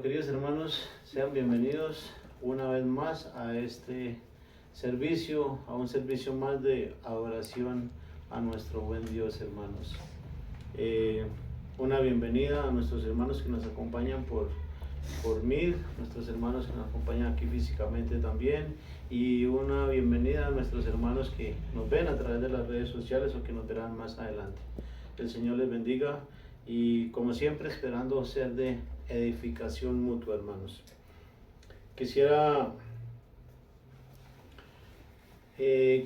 Queridos hermanos, sean bienvenidos una vez más a este servicio, a un servicio más de adoración a nuestro buen Dios, hermanos. Una bienvenida a nuestros hermanos que nos acompañan por Meet, nuestros hermanos que nos acompañan aquí físicamente también, y una bienvenida a nuestros hermanos que nos ven a través de las redes sociales o que nos verán más adelante. El Señor les bendiga y, como siempre, esperando ser de edificación mutua, hermanos. Quisiera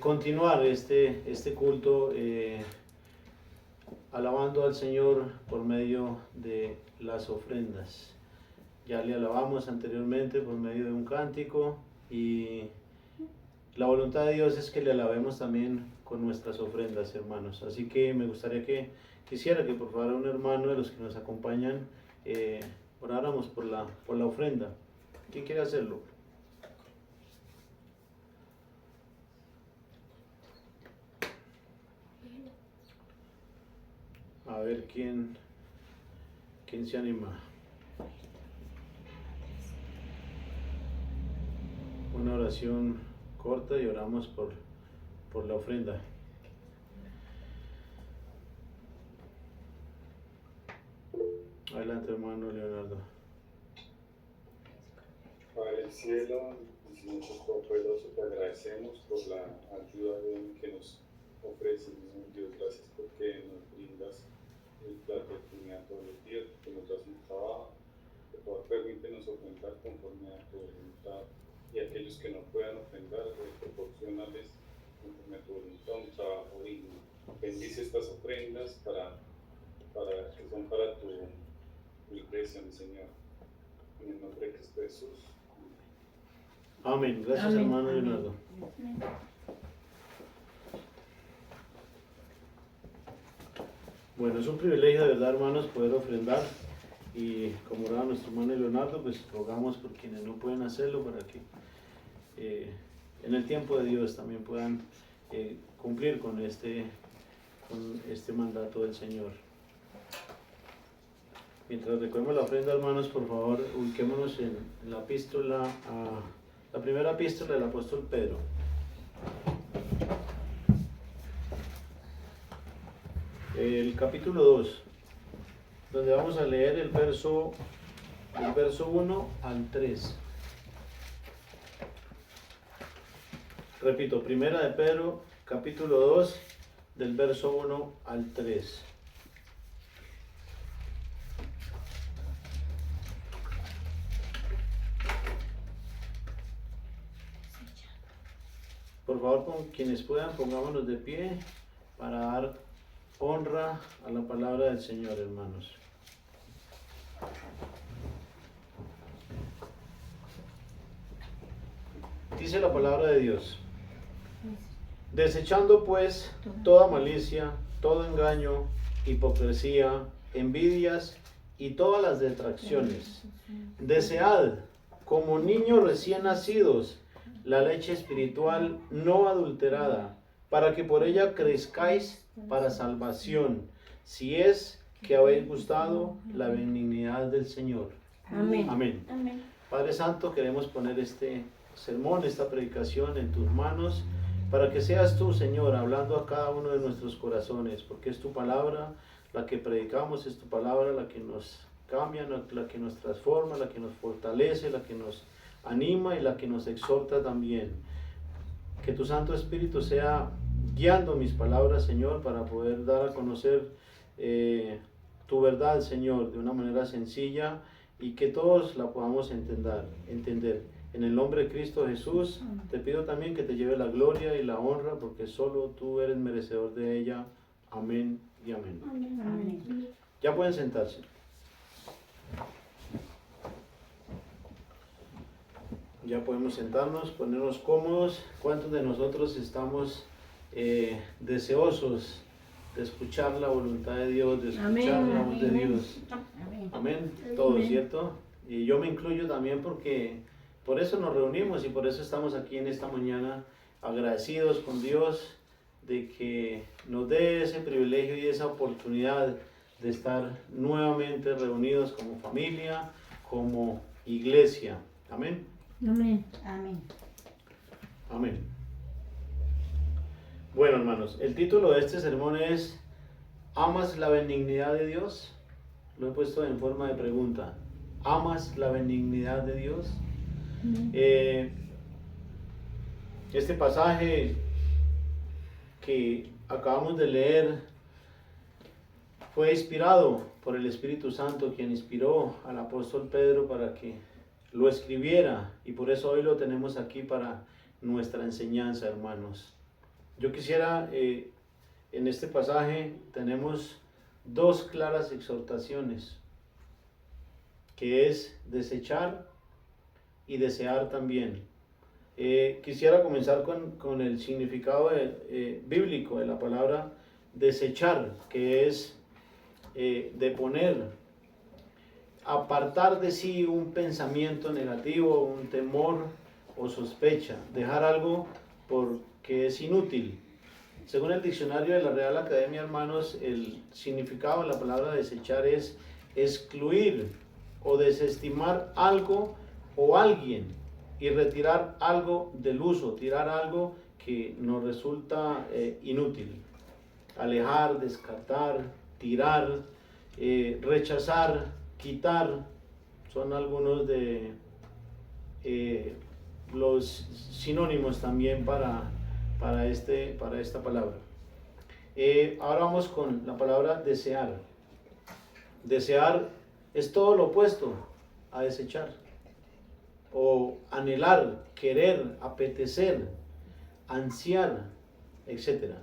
continuar este culto alabando al Señor por medio de las ofrendas. Ya le alabamos anteriormente por medio de un cántico, y la voluntad de Dios es que le alabemos también con nuestras ofrendas, hermanos. Así que me gustaría quisiera que por favor un hermano de los que nos acompañan oráramos por la ofrenda. ¿Quién quiere hacerlo? A ver quién se anima. Una oración corta y oramos por la ofrenda. Adelante, hermano Leonardo. Padre del cielo, Señor Todopoderoso, te agradecemos por la ayuda que nos ofreces, Señor Dios. Gracias porque nos brindas la oportunidad todos los días, porque nos das un trabajo, que por permítenos ofrendar conforme a tu voluntad, y aquellos que no puedan ofrendar, proporcionales conforme a tu voluntad un trabajo digno. Bendice estas ofrendas que son para tu iglesia, mi Señor. En el nombre de Cristo Jesús. Amén. Gracias, amén, hermano Leonardo. Amén. Bueno, es un privilegio de verdad, hermanos, poder ofrendar, y como oraba nuestro hermano Leonardo, pues rogamos por quienes no pueden hacerlo para que en el tiempo de Dios también puedan cumplir con este mandato del Señor. Mientras recuerdo la ofrenda, hermanos, por favor, ubiquémonos en la primera epístola del apóstol Pedro. El capítulo 2, donde vamos a leer el verso 1 al 3. Repito, primera de Pedro, capítulo 2, del verso 1 al 3. Por favor, con quienes puedan, pongámonos de pie para dar honra a la palabra del Señor, hermanos. Dice la palabra de Dios: desechando pues toda malicia, todo engaño, hipocresía, envidias y todas las detracciones, desead, como niños recién nacidos, la leche espiritual no adulterada, para que por ella crezcáis para salvación, si es que habéis gustado la benignidad del Señor. Amén. Amén. Amén. Padre Santo, queremos poner este sermón, esta predicación en tus manos, para que seas tú, Señor, hablando a cada uno de nuestros corazones, porque es tu palabra la que predicamos, es tu palabra la que nos cambia, la que nos transforma, la que nos fortalece, la que nos anima y la que nos exhorta también. Que tu Santo Espíritu sea guiando mis palabras, Señor, para poder dar a conocer tu verdad, Señor, de una manera sencilla, y que todos la podamos entender. En el nombre de Cristo Jesús, te pido también que te lleve la gloria y la honra, porque solo tú eres merecedor de ella. Amén y amén. Amén. Amén. Ya pueden sentarse. Ya podemos sentarnos, ponernos cómodos. ¿Cuántos de nosotros estamos deseosos de escuchar la voluntad de Dios, de escuchar la voz de Dios? Amén. Todos, ¿cierto? Y yo me incluyo también, porque por eso nos reunimos y por eso estamos aquí en esta mañana, agradecidos con Dios de que nos dé ese privilegio y esa oportunidad de estar nuevamente reunidos como familia, como iglesia. Amén. Amén. Amén. Amén. Bueno, hermanos, el título de este sermón es ¿Amas la benignidad de Dios? Lo he puesto en forma de pregunta. ¿Amas la benignidad de Dios? Este pasaje que acabamos de leer fue inspirado por el Espíritu Santo, quien inspiró al apóstol Pedro para que lo escribiera, y por eso hoy lo tenemos aquí para nuestra enseñanza, hermanos. Yo quisiera, en este pasaje tenemos dos claras exhortaciones, que es desechar y desear también. Quisiera comenzar con el significado bíblico de la palabra desechar, que es de poner, apartar de sí un pensamiento negativo, un temor o sospecha, dejar algo porque es inútil. Según el diccionario de la Real Academia, hermanos, el significado de la palabra desechar es excluir o desestimar algo o alguien y retirar algo del uso, tirar algo que nos resulta inútil. Alejar, descartar, tirar, rechazar, quitar, son algunos de los sinónimos también para esta palabra. Ahora vamos con la palabra desear. Desear es todo lo opuesto a desechar, o anhelar, querer, apetecer, ansiar, etc.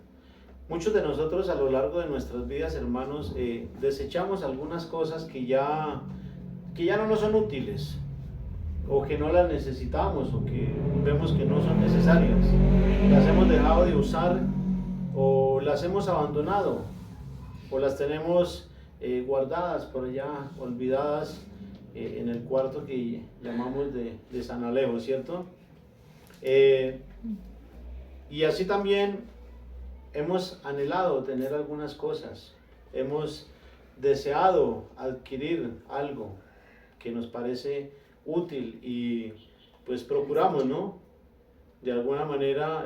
Muchos de nosotros a lo largo de nuestras vidas, hermanos, desechamos algunas cosas que ya no nos son útiles, o que no las necesitamos, o que vemos que no son necesarias. Las hemos dejado de usar, o las hemos abandonado, o las tenemos guardadas por allá, olvidadas en el cuarto que llamamos de San Alejo, ¿cierto? Y así también hemos anhelado tener algunas cosas, hemos deseado adquirir algo que nos parece útil y pues procuramos, ¿no?, de alguna manera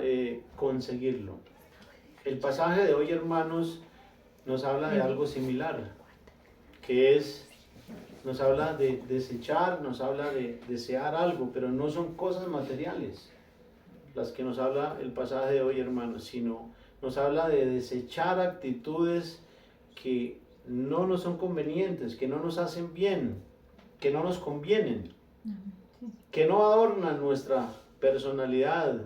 conseguirlo. El pasaje de hoy, hermanos, nos habla de algo similar, que nos habla de desechar, nos habla de desear algo, pero no son cosas materiales las que nos habla el pasaje de hoy, hermanos, sino nos habla de desechar actitudes que no nos son convenientes, que no nos hacen bien, que no nos convienen, que no adornan nuestra personalidad,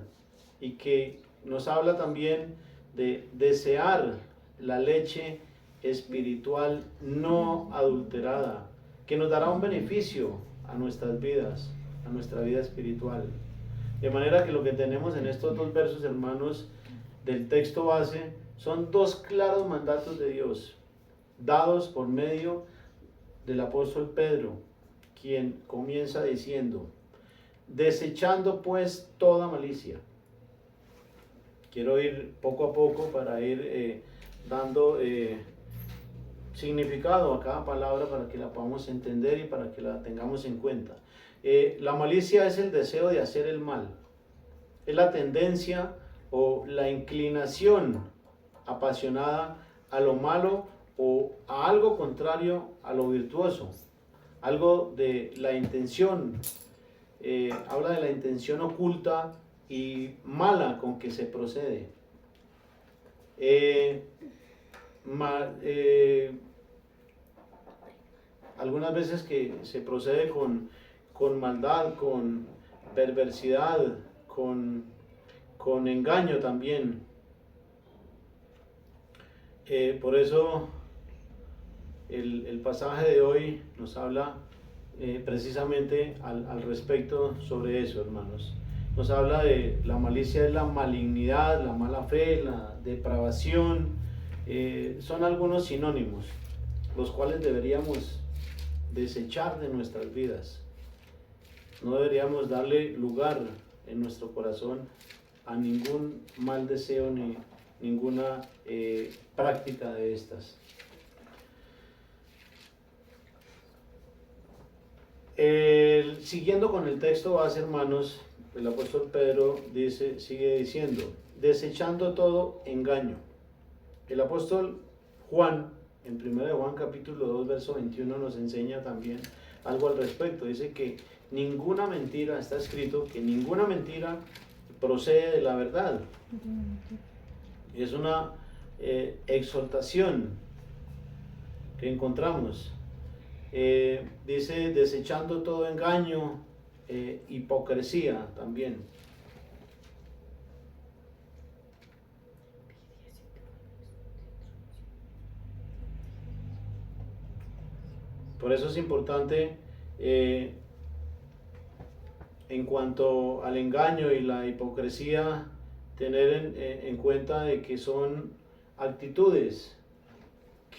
y que nos habla también de desear la leche espiritual no adulterada, que nos dará un beneficio a nuestras vidas, a nuestra vida espiritual. De manera que lo que tenemos en estos dos versos, hermanos, del texto base, son dos claros mandatos de Dios, dados por medio del apóstol Pedro, quien comienza diciendo: desechando pues toda malicia. Quiero ir poco a poco para ir dando significado a cada palabra para que la podamos entender y para que la tengamos en cuenta. La malicia es el deseo de hacer el mal, es la tendencia o la inclinación apasionada a lo malo o a algo contrario a lo virtuoso, algo de la intención, habla de la intención oculta y mala con que se procede. Algunas veces que se procede con maldad, con perversidad, con engaño también. Por eso el pasaje de hoy nos habla precisamente al respecto sobre eso, hermanos. Nos habla de la malicia, es la malignidad, la mala fe, la depravación. Son algunos sinónimos, los cuales deberíamos desechar de nuestras vidas. No deberíamos darle lugar en nuestro corazón a ningún mal deseo ni ninguna práctica de estas. Siguiendo con el texto base, hermanos, el apóstol Pedro sigue diciendo, desechando todo engaño. El apóstol Juan, en 1 Juan capítulo 2, verso 21, nos enseña también algo al respecto. Dice que ninguna mentira, está escrito, que ninguna mentira procede de la verdad. Es una exhortación que encontramos. Dice, desechando todo engaño, hipocresía también. Por eso es importante, en cuanto al engaño y la hipocresía, tener en cuenta de que son actitudes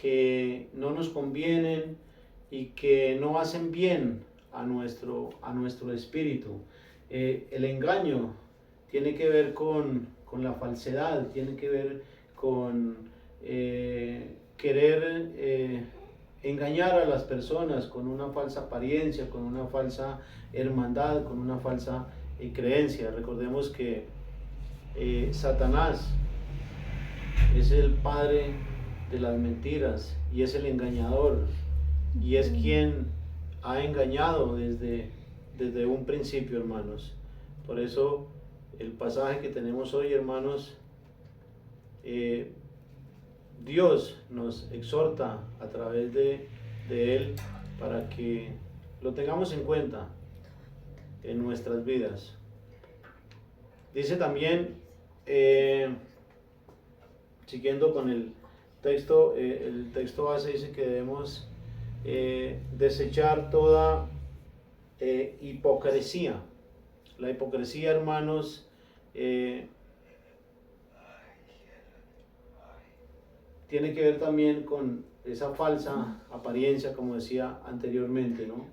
que no nos convienen y que no hacen bien a nuestro espíritu. El engaño tiene que ver con la falsedad, tiene que ver con querer engañar a las personas con una falsa apariencia, con una falsa hermandad, con una falsa creencia. Recordemos que Satanás es el padre de las mentiras y es el engañador y es quien ha engañado desde un principio, hermanos. Por eso el pasaje que tenemos hoy, hermanos, Dios nos exhorta a través de él para que lo tengamos en cuenta en nuestras vidas. Dice también, siguiendo con el texto base, dice que debemos desechar toda hipocresía. La hipocresía, hermanos, tiene que ver también con esa falsa apariencia, como decía anteriormente, ¿no?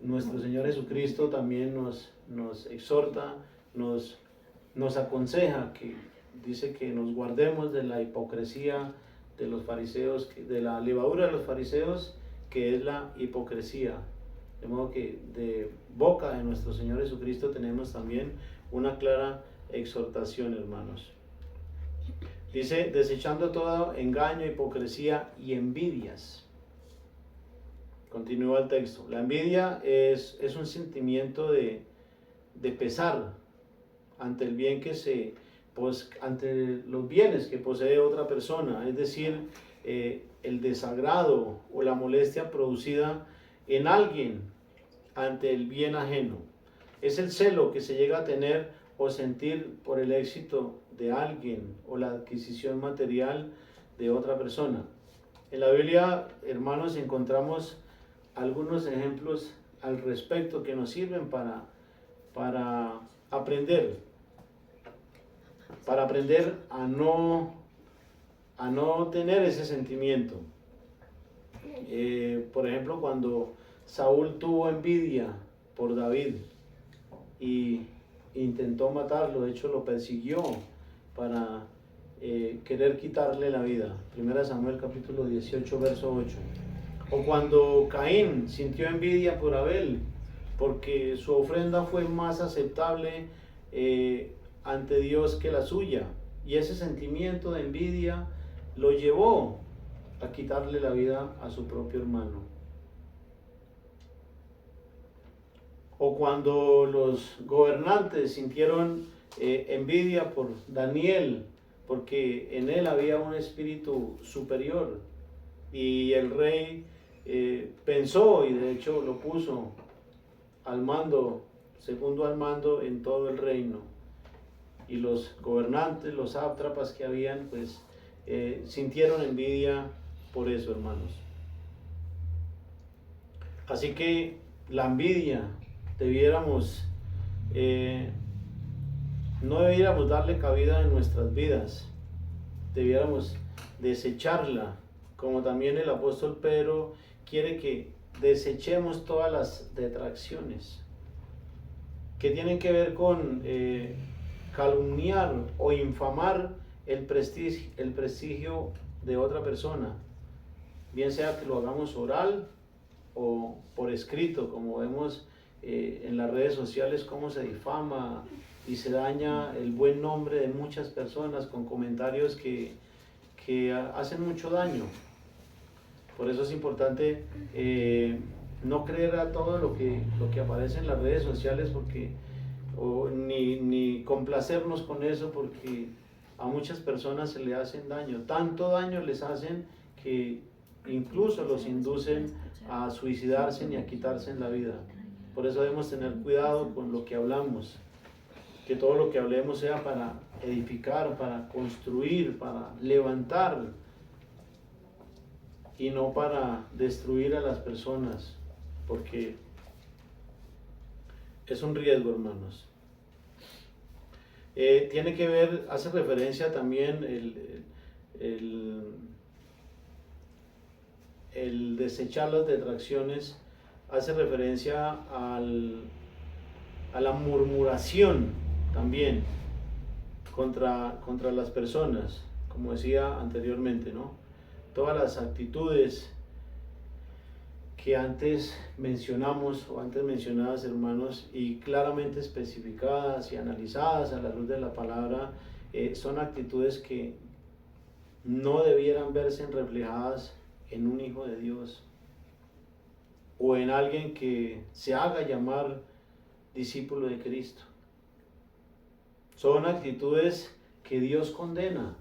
Nuestro Señor Jesucristo también nos exhorta, nos aconseja, que dice que nos guardemos de la hipocresía de los fariseos, de la levadura de los fariseos, que es la hipocresía. De modo que de boca de nuestro Señor Jesucristo tenemos también una clara exhortación, hermanos. Dice, desechando todo engaño, hipocresía y envidias. Continúa el texto. La envidia es un sentimiento de pesar ante el bien ante los bienes que posee otra persona, es decir, el desagrado o la molestia producida en alguien ante el bien ajeno. Es el celo que se llega a tener o sentir por el éxito de alguien o la adquisición material de otra persona. En la Biblia, hermanos, encontramos algunos ejemplos al respecto que nos sirven para aprender a no tener ese sentimiento. Por ejemplo, cuando Saúl tuvo envidia por David y intentó matarlo, de hecho lo persiguió para querer quitarle la vida. 1 Samuel capítulo 18, verso 8. O cuando Caín sintió envidia por Abel, porque su ofrenda fue más aceptable ante Dios que la suya, y ese sentimiento de envidia lo llevó a quitarle la vida a su propio hermano. O cuando los gobernantes sintieron envidia por Daniel, porque en él había un espíritu superior, y el rey pensó, y de hecho lo puso al mando, segundo al mando en todo el reino, y los gobernantes, los sátrapas que habían, pues sintieron envidia por eso, hermanos. Así que la envidia no debiéramos darle cabida en nuestras vidas, debiéramos desecharla, como también el apóstol Pedro quiere que desechemos todas las detracciones que tienen que ver con calumniar o infamar el prestigio de otra persona, bien sea que lo hagamos oral o por escrito, como vemos en las redes sociales, cómo se difama y se daña el buen nombre de muchas personas con comentarios que hacen mucho daño. Por eso es importante no creer a todo lo que aparece en las redes sociales, ni complacernos con eso, porque a muchas personas se le hacen daño. Tanto daño les hacen que incluso los inducen a suicidarse y a quitarse la vida. Por eso debemos tener cuidado con lo que hablamos, que todo lo que hablemos sea para edificar, para construir, para levantar, y no para destruir a las personas, porque es un riesgo, hermanos. Tiene que ver, hace referencia también el desechar las detracciones, hace referencia a la murmuración también contra las personas, como decía anteriormente, ¿no? Todas las actitudes que antes mencionamos o antes mencionadas, hermanos, y claramente especificadas y analizadas a la luz de la palabra, son actitudes que no debieran verse reflejadas en un hijo de Dios o en alguien que se haga llamar discípulo de Cristo. Son actitudes que Dios condena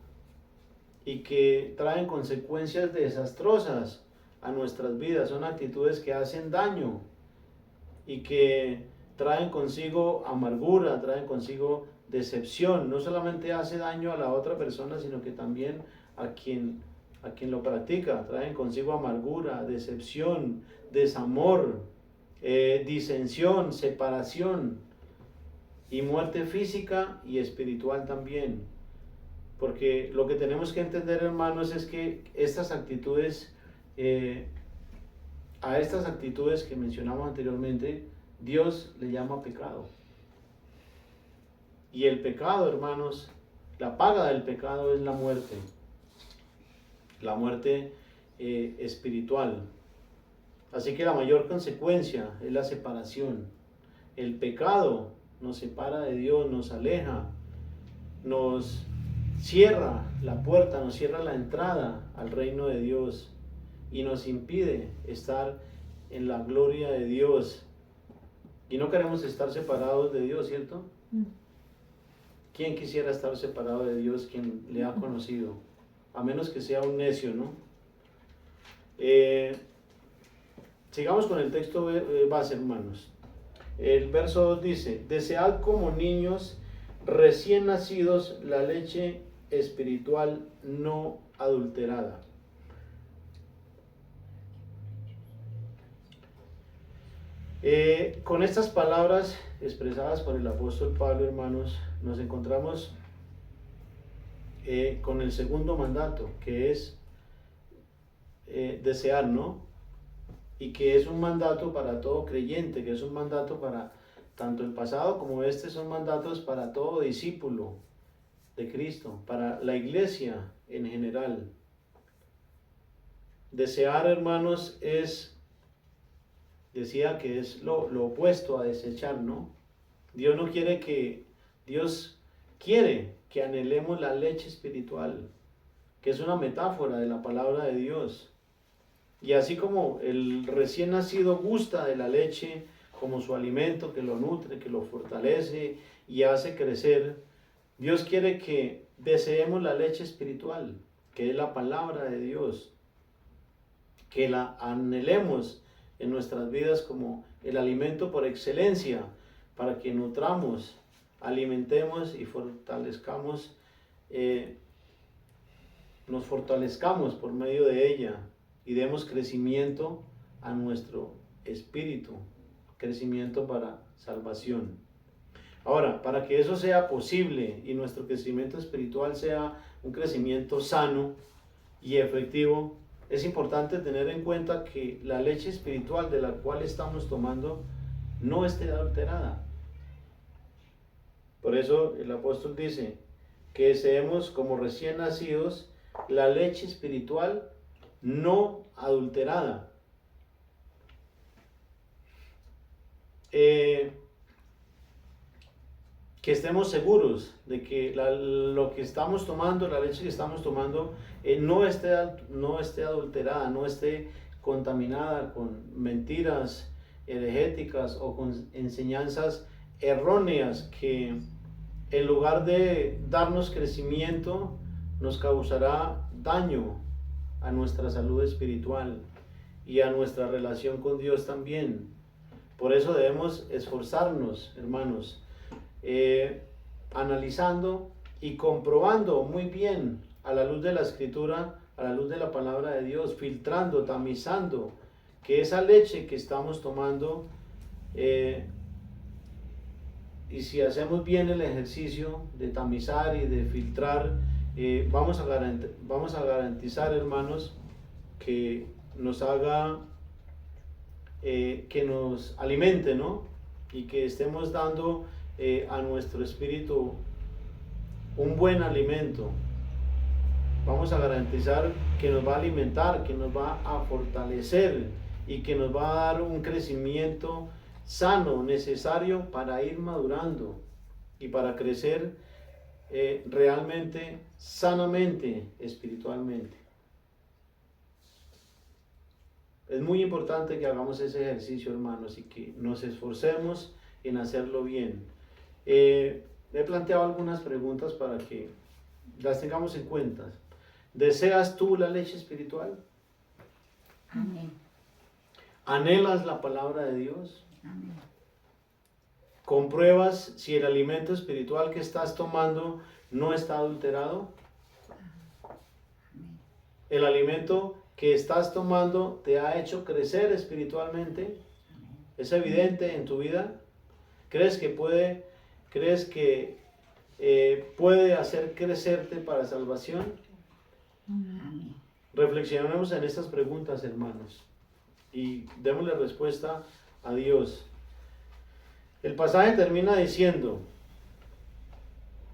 y que traen consecuencias desastrosas a nuestras vidas. Son actitudes que hacen daño y que traen consigo amargura, traen consigo decepción. No solamente hace daño a la otra persona, sino que también a quien lo practica. Traen consigo amargura, decepción, desamor, disensión, separación y muerte física y espiritual también. Porque lo que tenemos que entender, hermanos, es que estas actitudes, a estas actitudes que mencionamos anteriormente, Dios le llama pecado. Y el pecado, hermanos, la paga del pecado es la muerte espiritual. Así que la mayor consecuencia es la separación. El pecado nos separa de Dios, nos aleja, nos cierra la puerta, nos cierra la entrada al reino de Dios y nos impide estar en la gloria de Dios. Y no queremos estar separados de Dios, ¿cierto? ¿Quién quisiera estar separado de Dios, quien le ha conocido? A menos que sea un necio, ¿no? Sigamos con el texto base, hermanos. El verso 2 dice: desead como niños recién nacidos la leche espiritual no adulterada. Con estas palabras expresadas por el apóstol Pablo, hermanos, nos encontramos con el segundo mandato, que es desear, ¿no? Y que es un mandato para todo creyente, que es un mandato para tanto el pasado como este, son mandatos para todo discípulo de Cristo, para la iglesia en general. Desear, hermanos, decía que es lo opuesto a desechar, ¿no? Dios quiere que anhelemos la leche espiritual, que es una metáfora de la palabra de Dios. Y así como el recién nacido gusta de la leche como su alimento, que lo nutre, que lo fortalece y hace crecer, Dios quiere que deseemos la leche espiritual, que es la palabra de Dios, que la anhelemos en nuestras vidas como el alimento por excelencia, para que nutramos, alimentemos y fortalezcamos, nos fortalezcamos por medio de ella y demos crecimiento a nuestro espíritu, crecimiento para salvación. Ahora, para que eso sea posible y nuestro crecimiento espiritual sea un crecimiento sano y efectivo, es importante tener en cuenta que la leche espiritual de la cual estamos tomando no esté adulterada. Por eso el apóstol dice que deseemos como recién nacidos la leche espiritual no adulterada. que estemos seguros de que lo que estamos tomando, la leche que estamos tomando, no esté adulterada, no esté contaminada con mentiras heregéticas o con enseñanzas erróneas que en lugar de darnos crecimiento, nos causará daño a nuestra salud espiritual y a nuestra relación con Dios también. Por eso debemos esforzarnos, hermanos, analizando y comprobando muy bien a la luz de la Escritura, a la luz de la palabra de Dios, filtrando, tamizando, que esa leche que estamos tomando, y si hacemos bien el ejercicio de tamizar y de filtrar, vamos a garantizar, hermanos, que nos haga, que nos alimente, ¿no? Y que estemos dando a nuestro espíritu un buen alimento. Vamos a garantizar que nos va a alimentar, que nos va a fortalecer y que nos va a dar un crecimiento sano, necesario para ir madurando y para crecer realmente, sanamente, espiritualmente. Es muy importante que hagamos ese ejercicio, hermanos, y que nos esforcemos en hacerlo bien. He planteado algunas preguntas para que las tengamos en cuenta. ¿Deseas tú la leche espiritual? Amén. ¿Anhelas la palabra de Dios? Amén. ¿Compruebas si el alimento espiritual que estás tomando no está adulterado? Amén. ¿El alimento que estás tomando te ha hecho crecer espiritualmente? ¿Es evidente en tu vida? ¿Crees que puede hacer crecerte para salvación? Amén. Reflexionemos en estas preguntas, hermanos, y démosle respuesta a Dios. El pasaje termina diciendo: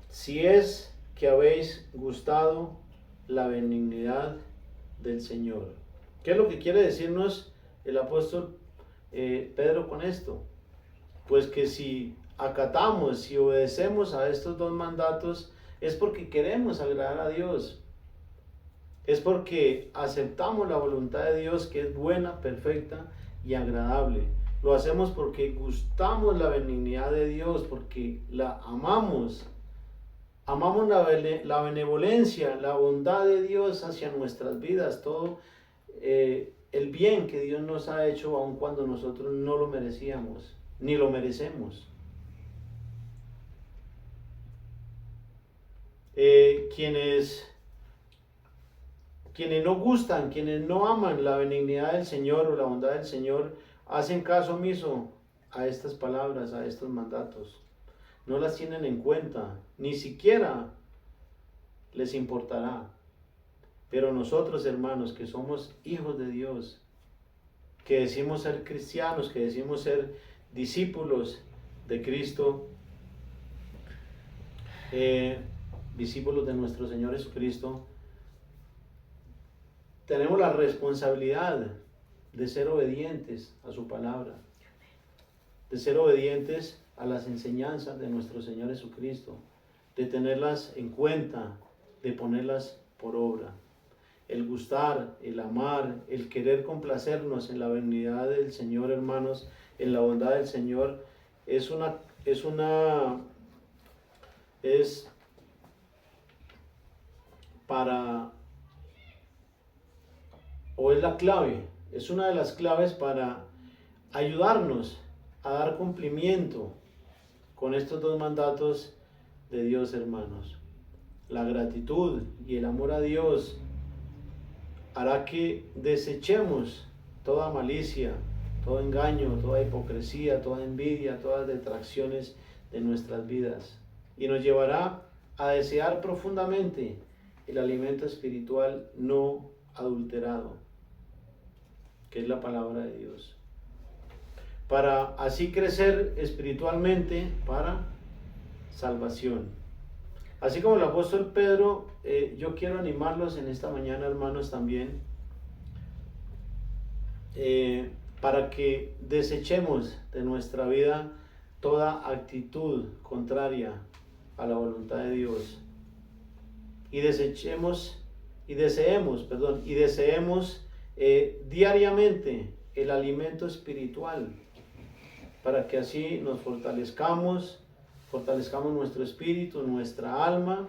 si es que habéis gustado la benignidad del Señor. ¿Qué es lo que quiere decirnos el apóstol Pedro con esto? Pues que si acatamos, si obedecemos a estos dos mandatos, es porque queremos agradar a Dios. Es porque aceptamos la voluntad de Dios, que es buena, perfecta y agradable. Lo hacemos porque gustamos la benignidad de Dios, porque la amamos. Amamos la benevolencia, la bondad de Dios hacia nuestras vidas, todo el bien que Dios nos ha hecho, aun cuando nosotros no lo merecíamos, ni lo merecemos. Quienes no gustan, quienes no aman la benignidad del Señor o la bondad del Señor, hacen caso omiso a estas palabras, a estos mandatos. No las tienen en cuenta, ni siquiera les importará. Pero nosotros, hermanos, que somos hijos de Dios, que decimos ser cristianos, que decimos ser discípulos de Cristo, discípulos de nuestro Señor Jesucristo, tenemos la responsabilidad de ser obedientes a su palabra, de ser obedientes a las enseñanzas de nuestro Señor Jesucristo, de tenerlas en cuenta, de ponerlas por obra. El gustar, el amar, el querer complacernos en la benignidad del Señor, hermanos, en la bondad del Señor, es la clave, es una de las claves para ayudarnos a dar cumplimiento con estos dos mandatos de Dios, hermanos. La gratitud y el amor a Dios hará que desechemos toda malicia, todo engaño, toda hipocresía, toda envidia, todas detracciones de nuestras vidas, y nos llevará a desear profundamente el alimento espiritual no adulterado, que es la palabra de Dios, para así crecer espiritualmente para salvación. Así como el apóstol Pedro, yo quiero animarlos en esta mañana, hermanos, también, para que desechemos de nuestra vida toda actitud contraria a la voluntad de Dios y deseemos diariamente el alimento espiritual para que así nos fortalezcamos nuestro espíritu, nuestra alma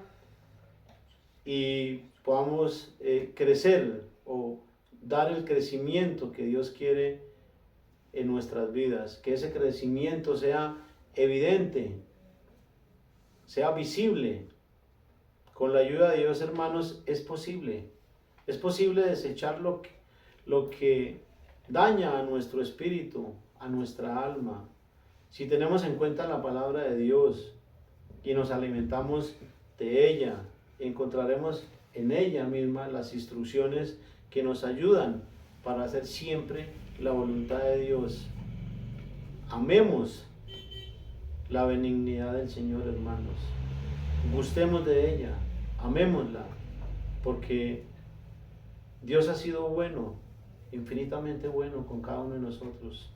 y podamos crecer o dar el crecimiento que Dios quiere en nuestras vidas, que ese crecimiento sea evidente, sea visible. Con la ayuda de Dios, hermanos, es posible desechar lo que daña a nuestro espíritu, a nuestra alma. Si tenemos en cuenta la palabra de Dios y nos alimentamos de ella, encontraremos en ella misma las instrucciones que nos ayudan para hacer siempre la voluntad de Dios. Amemos la benignidad del Señor, hermanos. Gustemos de ella, amémosla, porque Dios ha sido bueno, infinitamente bueno con cada uno de nosotros.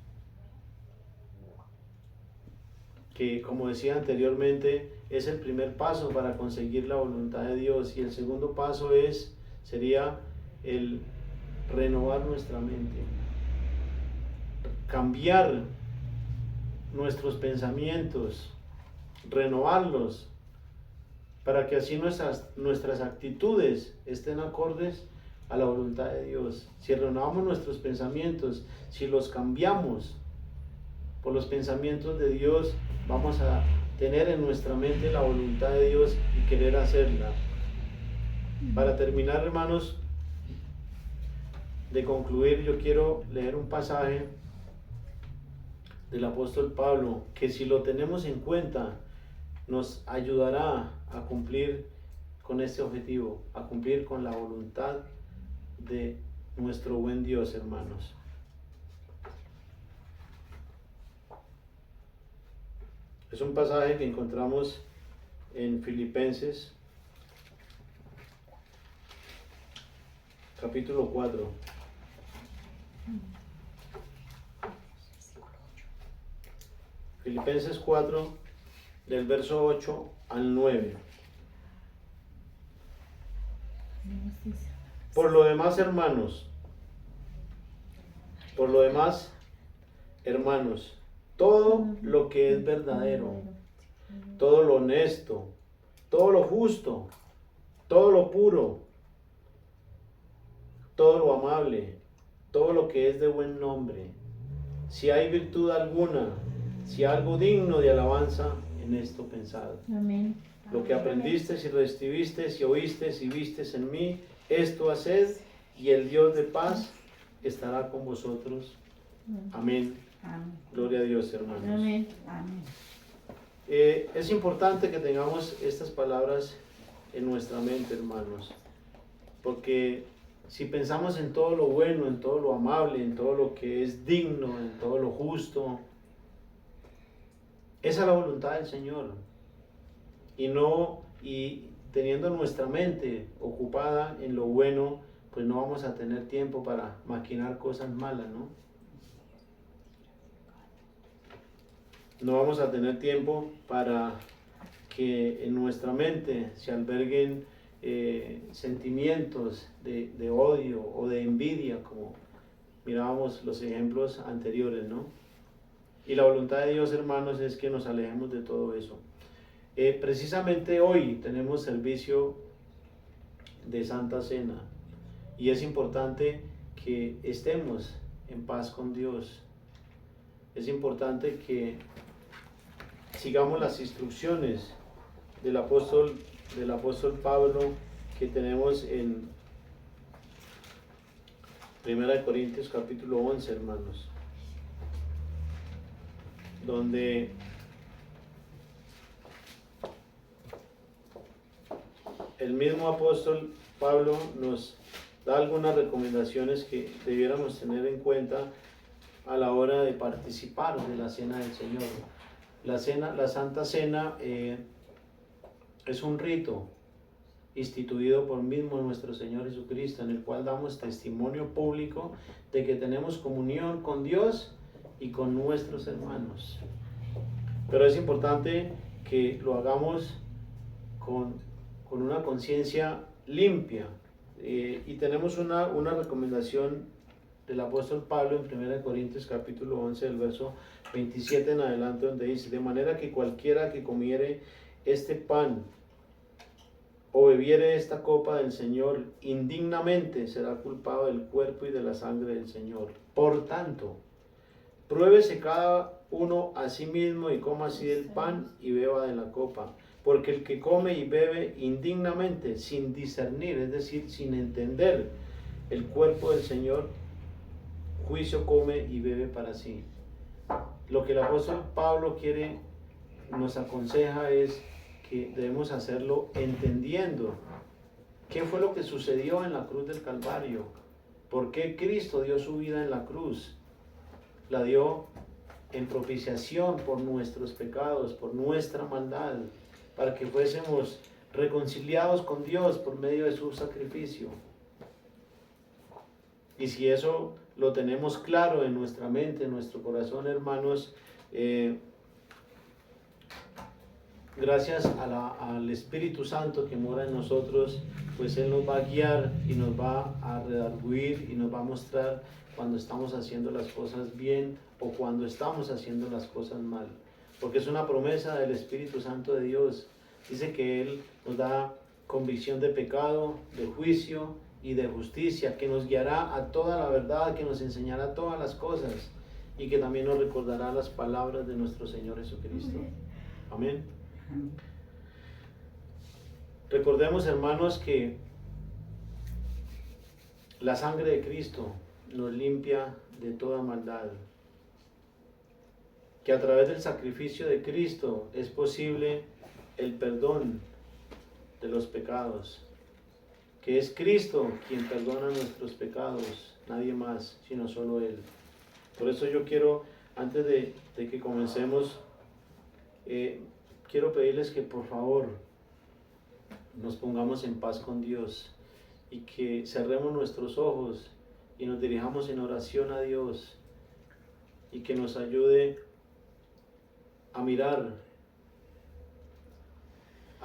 Que, como decía anteriormente, es el primer paso para conseguir la voluntad de Dios, y el segundo paso sería el renovar nuestra mente, cambiar nuestros pensamientos, renovarlos, para que así nuestras actitudes estén acordes a la voluntad de Dios. Si renovamos nuestros pensamientos, si los cambiamos por los pensamientos de Dios, vamos a tener en nuestra mente la voluntad de Dios y querer hacerla. Para terminar, hermanos, de concluir, yo quiero leer un pasaje del apóstol Pablo, que si lo tenemos en cuenta, nos ayudará a cumplir con este objetivo, a cumplir con la voluntad de nuestro buen Dios, hermanos. Es un pasaje que encontramos en Filipenses, capítulo 4. Filipenses 4, del verso 8 al 9. Por lo demás, hermanos, todo lo que es verdadero, todo lo honesto, todo lo justo, todo lo puro, todo lo amable, todo lo que es de buen nombre, si hay virtud alguna, si algo digno de alabanza, en esto pensad. Amén. Lo que aprendiste, si recibiste, si oíste, si vistes en mí, esto haced, y el Dios de paz estará con vosotros. Amén. Amén. Gloria a Dios, hermanos. Amén. Amén. Es importante que tengamos estas palabras en nuestra mente, hermanos, porque si pensamos en todo lo bueno, en todo lo amable, en todo lo que es digno, en todo lo justo, esa es la voluntad del Señor. Y teniendo nuestra mente ocupada en lo bueno, pues no vamos a tener tiempo para maquinar cosas malas, ¿no? No vamos a tener tiempo para que en nuestra mente se alberguen sentimientos de odio o de envidia, como mirábamos los ejemplos anteriores, ¿no? Y la voluntad de Dios, hermanos, es que nos alejemos de todo eso. Precisamente hoy tenemos servicio de Santa Cena y es importante que estemos en paz con Dios. Es importante que sigamos las instrucciones del apóstol Pablo que tenemos en 1 Corintios capítulo 11, hermanos, donde el mismo apóstol Pablo nos da algunas recomendaciones que debiéramos tener en cuenta a la hora de participar de la cena del Señor. La Santa Cena es un rito instituido por mismo nuestro Señor Jesucristo, en el cual damos testimonio público de que tenemos comunión con Dios y con nuestros hermanos. Pero es importante que lo hagamos con una conciencia limpia. Y tenemos una recomendación del apóstol Pablo en 1 Corintios capítulo 11, el verso 27 en adelante, donde dice: de manera que cualquiera que comiere este pan o bebiere esta copa del Señor indignamente será culpado del cuerpo y de la sangre del Señor. Por tanto, pruébese cada uno a sí mismo y coma así del pan y beba de la copa. Porque el que come y bebe indignamente, sin discernir, es decir, sin entender el cuerpo del Señor, juicio come y bebe para sí. Lo que el apóstol Pablo nos aconseja es que debemos hacerlo entendiendo qué fue lo que sucedió en la cruz del Calvario, por qué Cristo dio su vida en la cruz. La dio en propiciación por nuestros pecados, por nuestra maldad, para que fuésemos reconciliados con Dios por medio de su sacrificio. Y si eso lo tenemos claro en nuestra mente, en nuestro corazón, hermanos, gracias al Espíritu Santo que mora en nosotros, pues Él nos va a guiar y nos va a redarguir y nos va a mostrar cuando estamos haciendo las cosas bien o cuando estamos haciendo las cosas mal. Porque es una promesa del Espíritu Santo de Dios. Dice que Él nos da convicción de pecado, de juicio y de justicia, que nos guiará a toda la verdad, que nos enseñará todas las cosas y que también nos recordará las palabras de nuestro Señor Jesucristo. Amén. Recordemos, hermanos, que la sangre de Cristo nos limpia de toda maldad, que a través del sacrificio de Cristo es posible el perdón de los pecados, que es Cristo quien perdona nuestros pecados, nadie más, sino solo Él. Por eso yo quiero, antes de que comencemos, quiero pedirles que por favor nos pongamos en paz con Dios y que cerremos nuestros ojos y nos dirijamos en oración a Dios y que nos ayude a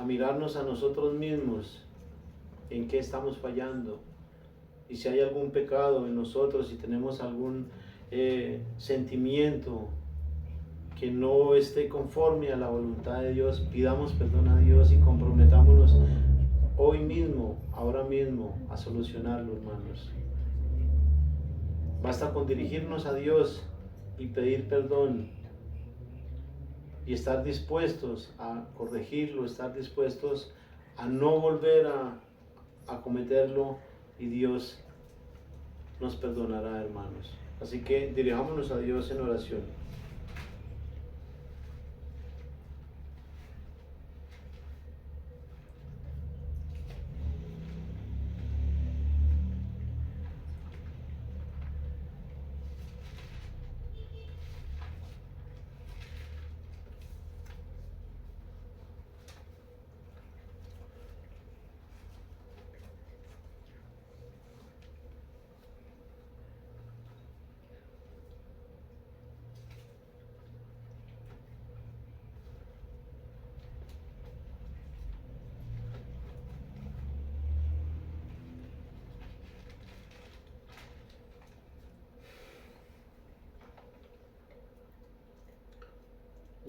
mirarnos a nosotros mismos, en qué estamos fallando, y si hay algún pecado en nosotros, si tenemos algún sentimiento que no esté conforme a la voluntad de Dios, pidamos perdón a Dios y comprometámonos hoy mismo, ahora mismo, a solucionarlo, hermanos. Basta con dirigirnos a Dios y pedir perdón y estar dispuestos a corregirlo, estar dispuestos a no volver a cometerlo, y Dios nos perdonará, hermanos. Así que dirijámonos a Dios en oración.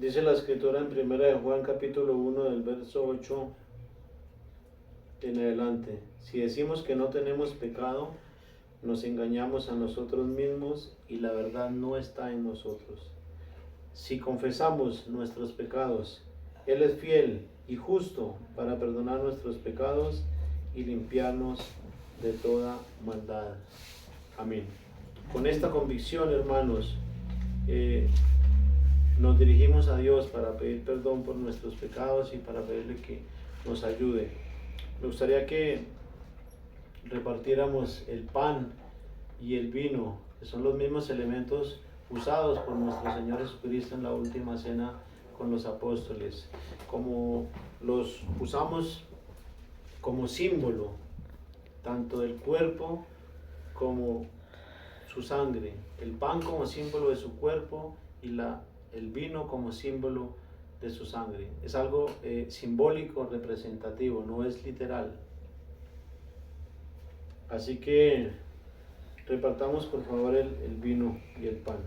Dice la escritura en 1 de Juan capítulo 1 del verso 8 en adelante: si decimos que no tenemos pecado, nos engañamos a nosotros mismos y la verdad no está en nosotros. Si confesamos nuestros pecados, Él es fiel y justo para perdonar nuestros pecados y limpiarnos de toda maldad. Amén. Con esta convicción, hermanos, nos dirigimos a Dios para pedir perdón por nuestros pecados y para pedirle que nos ayude. Me gustaría que repartiéramos el pan y el vino, que son los mismos elementos usados por nuestro Señor Jesucristo en la última cena con los apóstoles, como los usamos como símbolo tanto del cuerpo como su sangre. El pan como símbolo de su cuerpo y el vino como símbolo de su sangre. Es algo simbólico, representativo, no es literal. Así que repartamos por favor el vino y el pan.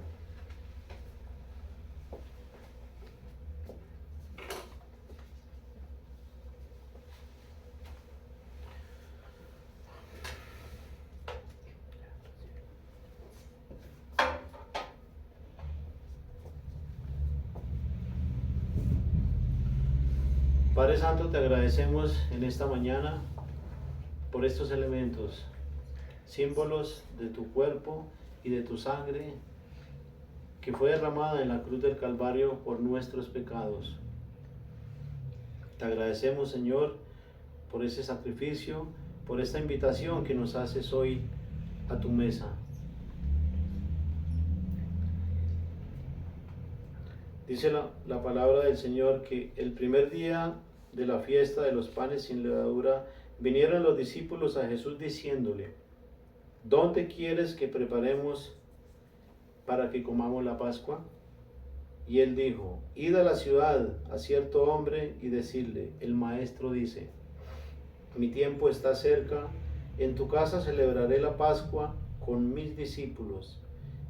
Padre Santo, te agradecemos en esta mañana por estos elementos, símbolos de tu cuerpo y de tu sangre que fue derramada en la cruz del Calvario por nuestros pecados. Te agradecemos, Señor, por ese sacrificio, por esta invitación que nos haces hoy a tu mesa. Dice la palabra del Señor que el primer día de la fiesta de los panes sin levadura vinieron los discípulos a Jesús diciéndole: ¿dónde quieres que preparemos para que comamos la Pascua? Y él dijo: id a la ciudad a cierto hombre y decidle: el maestro dice, mi tiempo está cerca, en tu casa celebraré la Pascua con mis discípulos.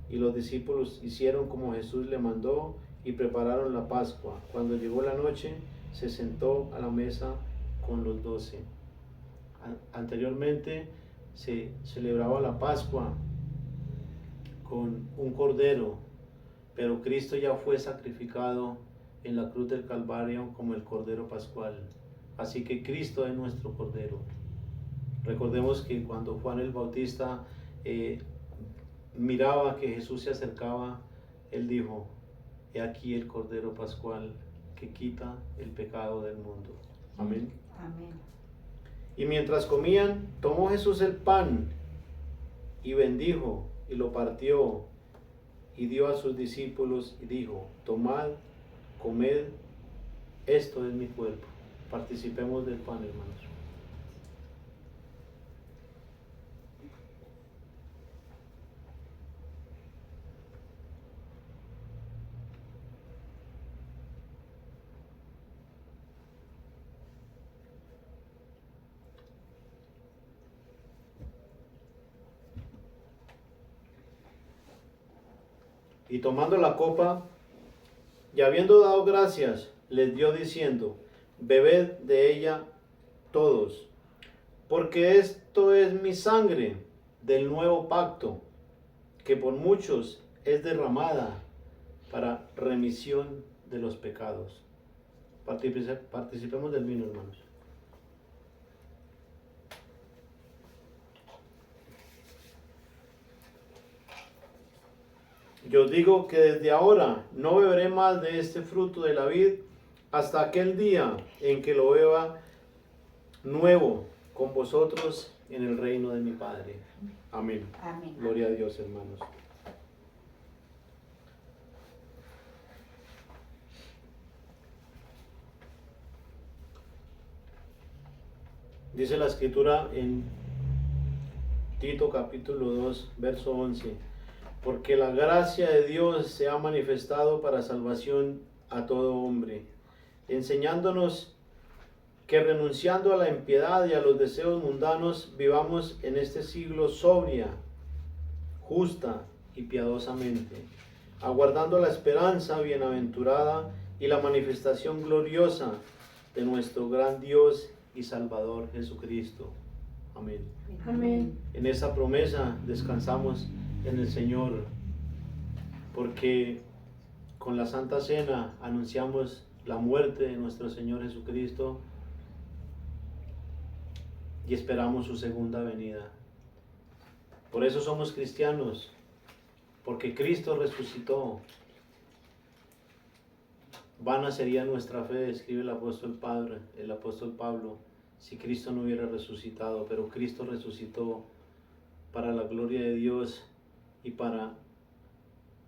Y los discípulos hicieron como Jesús le mandó y prepararon la Pascua. Cuando llegó la noche, se sentó a la mesa con los 12. Anteriormente se celebraba la Pascua con un cordero, pero Cristo ya fue sacrificado en la cruz del Calvario como el cordero pascual. Así que Cristo es nuestro cordero. Recordemos que cuando Juan el Bautista miraba que Jesús se acercaba, él dijo: he aquí el cordero pascual que quita el pecado del mundo. Amén. Amén. Y mientras comían, tomó Jesús el pan y bendijo y lo partió y dio a sus discípulos y dijo: tomad, comed, esto es mi cuerpo. Participemos del pan, hermanos. Y tomando la copa, y habiendo dado gracias, les dio diciendo: bebed de ella todos, porque esto es mi sangre del nuevo pacto, que por muchos es derramada para remisión de los pecados. Participemos del vino, hermanos. Yo digo que desde ahora no beberé más de este fruto de la vid hasta aquel día en que lo beba nuevo con vosotros en el reino de mi Padre. Amén. Amén. Gloria a Dios, hermanos. Dice la Escritura en Tito capítulo 2, verso 11: porque la gracia de Dios se ha manifestado para salvación a todo hombre, enseñándonos que renunciando a la impiedad y a los deseos mundanos, vivamos en este siglo sobria, justa y piadosamente, aguardando la esperanza bienaventurada y la manifestación gloriosa de nuestro gran Dios y Salvador Jesucristo. Amén. Amén. En esa promesa descansamos en el Señor, porque con la Santa Cena anunciamos la muerte de nuestro Señor Jesucristo y esperamos su segunda venida. Por eso somos cristianos, porque Cristo resucitó. Vana sería nuestra fe, escribe el apóstol Pablo, si Cristo no hubiera resucitado, pero Cristo resucitó para la gloria de Dios y para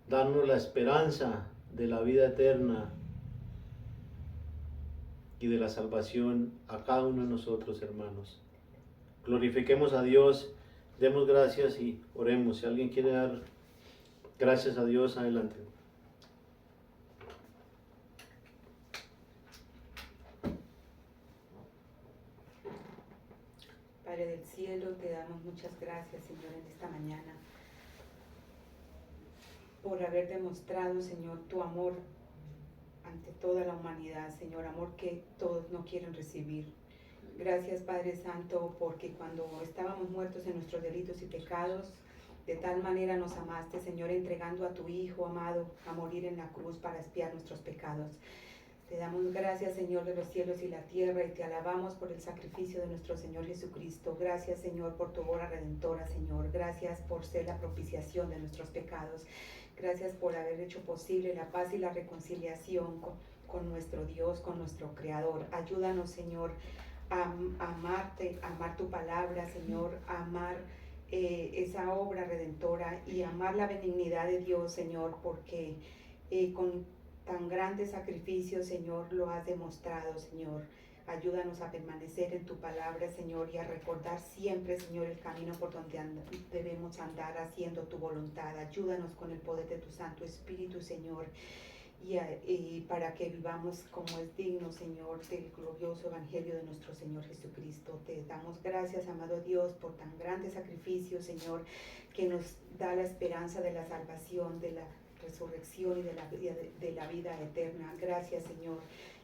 darnos la esperanza de la vida eterna y de la salvación a cada uno de nosotros, hermanos. Glorifiquemos a Dios, demos gracias y oremos. Si alguien quiere dar gracias a Dios, adelante. Padre del cielo, te damos muchas gracias, Señor, en esta mañana, por haber demostrado, Señor, tu amor ante toda la humanidad, Señor, amor que todos no quieren recibir. Gracias, Padre Santo, porque cuando estábamos muertos en nuestros delitos y pecados, de tal manera nos amaste, Señor, entregando a tu Hijo amado a morir en la cruz para expiar nuestros pecados. Te damos gracias, Señor, de los cielos y la tierra, y te alabamos por el sacrificio de nuestro Señor Jesucristo. Gracias, Señor, por tu obra redentora, Señor. Gracias por ser la propiciación de nuestros pecados. Gracias por haber hecho posible la paz y la reconciliación con nuestro Dios, con nuestro Creador. Ayúdanos, Señor, a amarte, a amar tu palabra, Señor, a amar esa obra redentora y amar la benignidad de Dios, Señor, porque con tan grande sacrificio, Señor, lo has demostrado, Señor. Ayúdanos a permanecer en tu palabra, Señor, y a recordar siempre, Señor, el camino por donde debemos andar haciendo tu voluntad. Ayúdanos con el poder de tu Santo Espíritu, Señor, y para que vivamos como es digno, Señor, del glorioso Evangelio de nuestro Señor Jesucristo. Te damos gracias, amado Dios, por tan grande sacrificio, Señor, que nos da la esperanza de la salvación, de la resurrección y de la vida eterna. Gracias, Señor.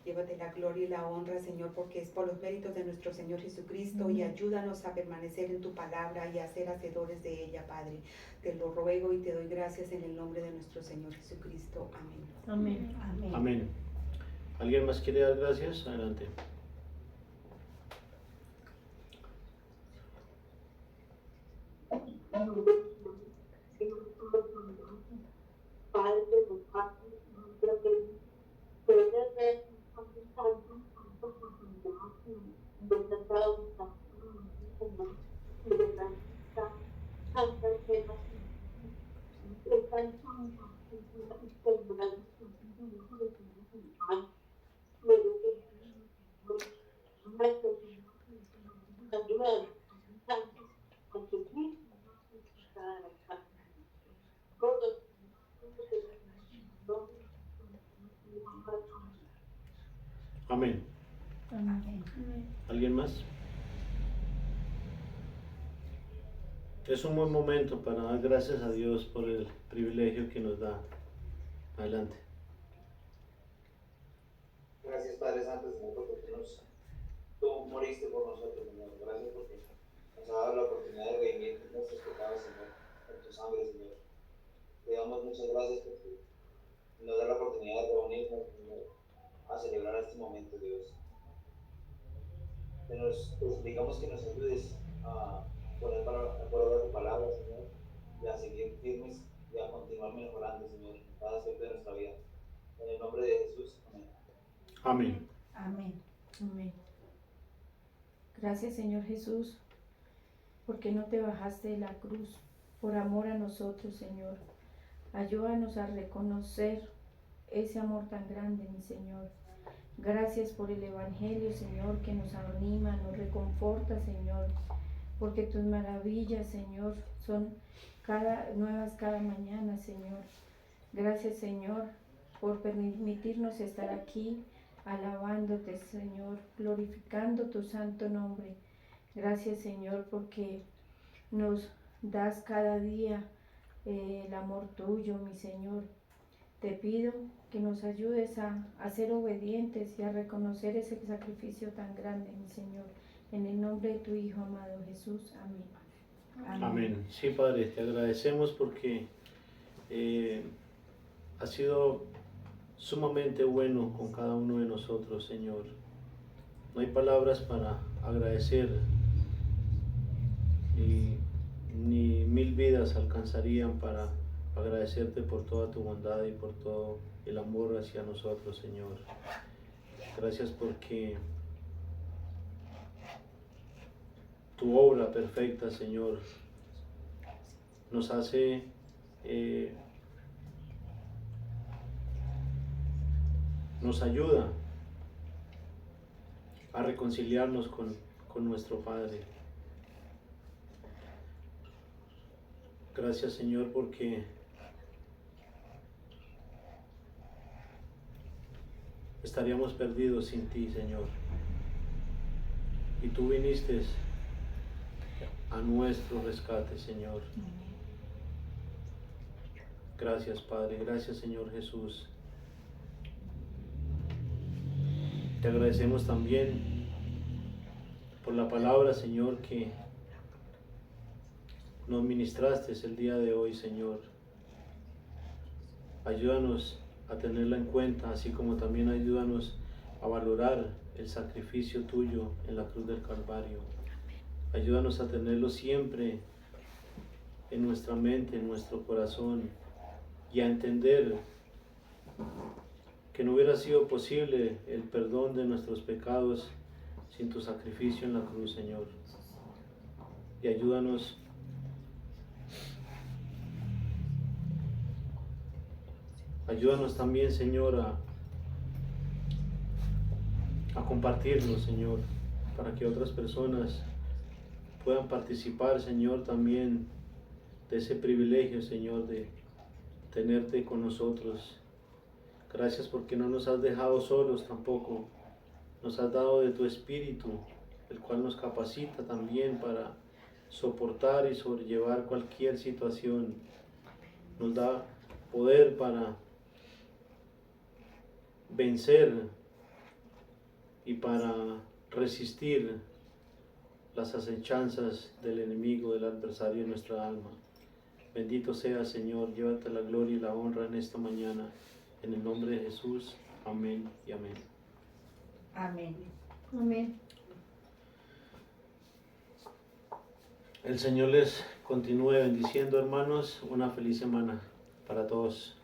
Llévate la gloria y la honra, Señor, porque es por los méritos de nuestro Señor Jesucristo. Y ayúdanos a permanecer en tu palabra y a ser hacedores de ella, Padre. Te lo ruego y te doy gracias en el nombre de nuestro Señor Jesucristo. Amén. Amén. Amén. Amén. ¿Alguien más quiere dar gracias? Adelante. Padre de los padres, creo que puede ver tanta oportunidad de tratar de estar y de practicar tantas temas que están Amén. Amén. ¿Alguien más? Es un buen momento para dar gracias a Dios por el privilegio que nos da. Adelante. Gracias, Padre Santo, Señor, porque tú moriste por nosotros, Señor. Gracias porque nos ha dado la oportunidad de redimir nuestros pecados, Señor, por tu sangre, Señor. Te damos muchas gracias porque nos da la oportunidad de reunirnos, Señor, a celebrar este momento, Dios. Digamos que nos ayudes a poner por obra tu palabra, Señor, y a seguir firmes y a continuar mejorando, Señor, en cada aspecto de nuestra vida. En el nombre de Jesús, amén. Amén. Amén. Amén. Gracias, Señor Jesús, porque no te bajaste de la cruz por amor a nosotros, Señor. Ayúdanos a reconocer ese amor tan grande, mi Señor. Gracias por el Evangelio, Señor, que nos anima, nos reconforta, Señor, porque tus maravillas, Señor, son nuevas cada mañana, Señor. Gracias, Señor, por permitirnos estar aquí, alabándote, Señor, glorificando tu santo nombre. Gracias, Señor, porque nos das cada día el amor tuyo, mi Señor. Te pido que nos ayudes a ser obedientes y a reconocer ese sacrificio tan grande, mi Señor. En el nombre de tu Hijo amado Jesús. Amén. Amén. Amén. Sí, Padre, te agradecemos porque has sido sumamente bueno con cada uno de nosotros, Señor. No hay palabras para agradecer y ni 1000 vidas alcanzarían para agradecerte por toda tu bondad y por todo el amor hacia nosotros, Señor. Gracias porque tu obra perfecta, Señor, nos hace nos ayuda a reconciliarnos con nuestro Padre. Gracias, Señor, porque estaríamos perdidos sin ti, Señor. Y tú viniste a nuestro rescate, Señor. Gracias, Padre. Gracias, Señor Jesús. Te agradecemos también por la palabra, Señor, que nos ministraste el día de hoy, Señor. Ayúdanos a tenerla en cuenta, así como también ayúdanos a valorar el sacrificio tuyo en la cruz del Calvario. Ayúdanos a tenerlo siempre en nuestra mente, en nuestro corazón, y a entender que no hubiera sido posible el perdón de nuestros pecados sin tu sacrificio en la cruz, Señor. Y ayúdanos también, Señor, a compartirlo, Señor, para que otras personas puedan participar, Señor, también de ese privilegio, Señor, de tenerte con nosotros. Gracias porque no nos has dejado solos tampoco. Nos has dado de tu Espíritu, el cual nos capacita también para soportar y sobrellevar cualquier situación. Nos da poder para vencer y para resistir las acechanzas del enemigo, del adversario de nuestra alma. Bendito sea, Señor, llévate la gloria y la honra en esta mañana. En el nombre de Jesús, amén y amén. Amén. Amén. El Señor les continúe bendiciendo, hermanos. Una feliz semana para todos.